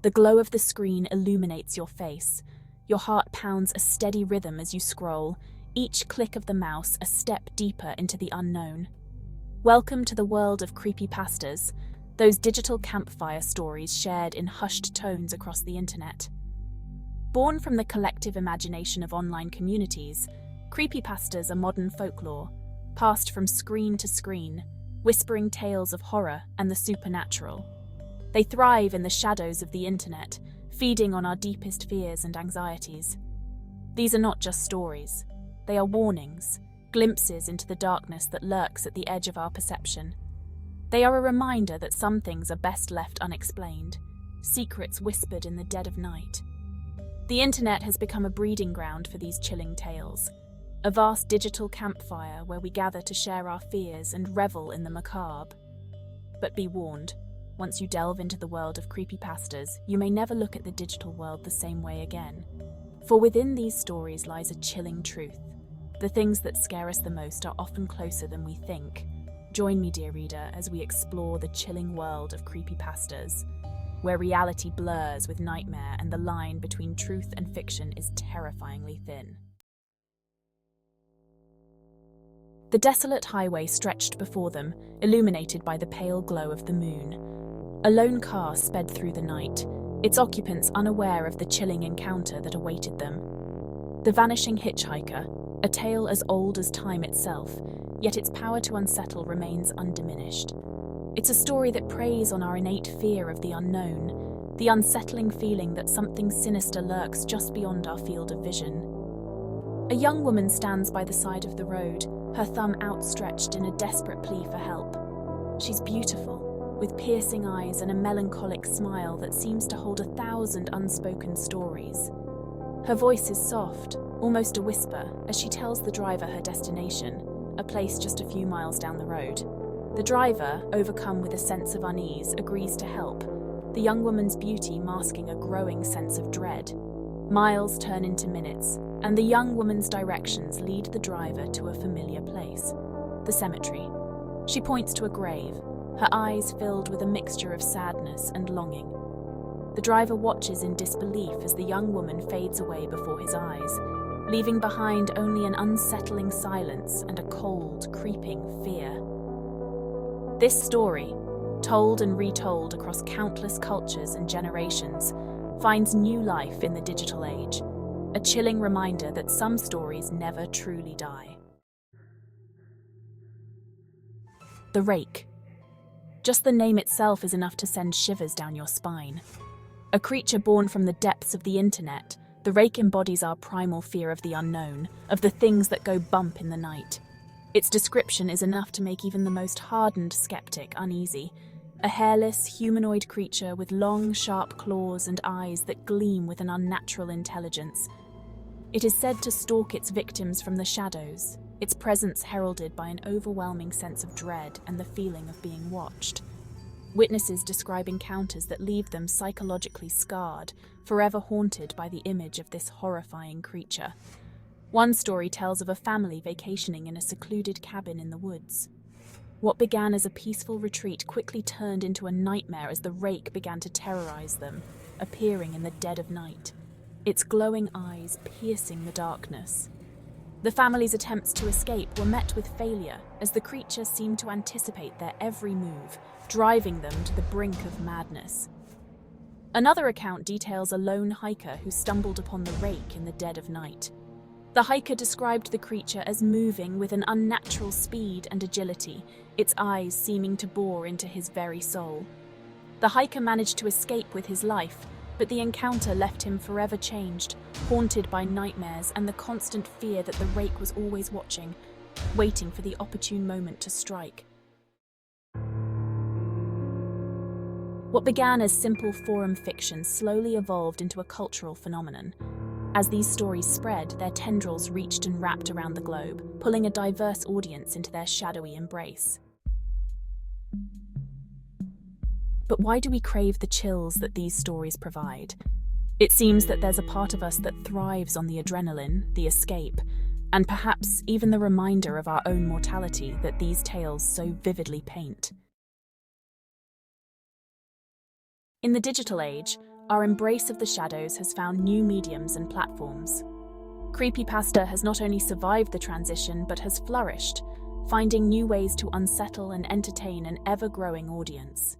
The glow of the screen illuminates your face. Your heart pounds a steady rhythm as you scroll, each click of the mouse a step deeper into the unknown. Welcome to the world of creepypastas, those digital campfire stories shared in hushed tones across the internet. Born from the collective imagination of online communities, creepypastas are modern folklore, passed from screen to screen, whispering tales of horror and the supernatural. They thrive in the shadows of the internet, feeding on our deepest fears and anxieties. These are not just stories. They are warnings, glimpses into the darkness that lurks at the edge of our perception. They are a reminder that some things are best left unexplained, secrets whispered in the dead of night. The internet has become a breeding ground for these chilling tales, a vast digital campfire where we gather to share our fears and revel in the macabre. But be warned, once you delve into the world of creepypastas, you may never look at the digital world the same way again. For within these stories lies a chilling truth. The things that scare us the most are often closer than we think. Join me, dear reader, as we explore the chilling world of creepypastas, where reality blurs with nightmare and the line between truth and fiction is terrifyingly thin. The desolate highway stretched before them, illuminated by the pale glow of the moon. A lone car sped through the night, its occupants unaware of the chilling encounter that awaited them. The vanishing hitchhiker, a tale as old as time itself, yet its power to unsettle remains undiminished. It's a story that preys on our innate fear of the unknown, the unsettling feeling that something sinister lurks just beyond our field of vision. A young woman stands by the side of the road, her thumb outstretched in a desperate plea for help. She's beautiful, with piercing eyes and a melancholic smile that seems to hold 1,000 unspoken stories. Her voice is soft, almost a whisper, as she tells the driver her destination, a place just a few miles down the road. The driver, overcome with a sense of unease, agrees to help, the young woman's beauty masking a growing sense of dread. Miles turn into minutes, and the young woman's directions lead the driver to a familiar place, the cemetery. She points to a grave, her eyes filled with a mixture of sadness and longing. The driver watches in disbelief as the young woman fades away before his eyes, leaving behind only an unsettling silence and a cold, creeping fear. This story, told and retold across countless cultures and generations, finds new life in the digital age, a chilling reminder that some stories never truly die. The Rake. Just the name itself is enough to send shivers down your spine. A creature born from the depths of the internet, the Rake embodies our primal fear of the unknown, of the things that go bump in the night. Its description is enough to make even the most hardened skeptic uneasy. A hairless, humanoid creature with long, sharp claws and eyes that gleam with an unnatural intelligence. It is said to stalk its victims from the shadows, its presence heralded by an overwhelming sense of dread and the feeling of being watched. Witnesses describe encounters that leave them psychologically scarred, forever haunted by the image of this horrifying creature. One story tells of a family vacationing in a secluded cabin in the woods. What began as a peaceful retreat quickly turned into a nightmare as the Rake began to terrorize them, appearing in the dead of night, its glowing eyes piercing the darkness. The family's attempts to escape were met with failure as the creature seemed to anticipate their every move, driving them to the brink of madness. Another account details a lone hiker who stumbled upon the Rake in the dead of night. The hiker described the creature as moving with an unnatural speed and agility, its eyes seeming to bore into his very soul. The hiker managed to escape with his life, but the encounter left him forever changed, haunted by nightmares and the constant fear that the Rake was always watching, waiting for the opportune moment to strike. What began as simple forum fiction slowly evolved into a cultural phenomenon. As these stories spread, their tendrils reached and wrapped around the globe, pulling a diverse audience into their shadowy embrace. But why do we crave the chills that these stories provide? It seems that there's a part of us that thrives on the adrenaline, the escape, and perhaps even the reminder of our own mortality that these tales so vividly paint. In the digital age, our embrace of the shadows has found new mediums and platforms. Creepypasta has not only survived the transition but has flourished, finding new ways to unsettle and entertain an ever-growing audience.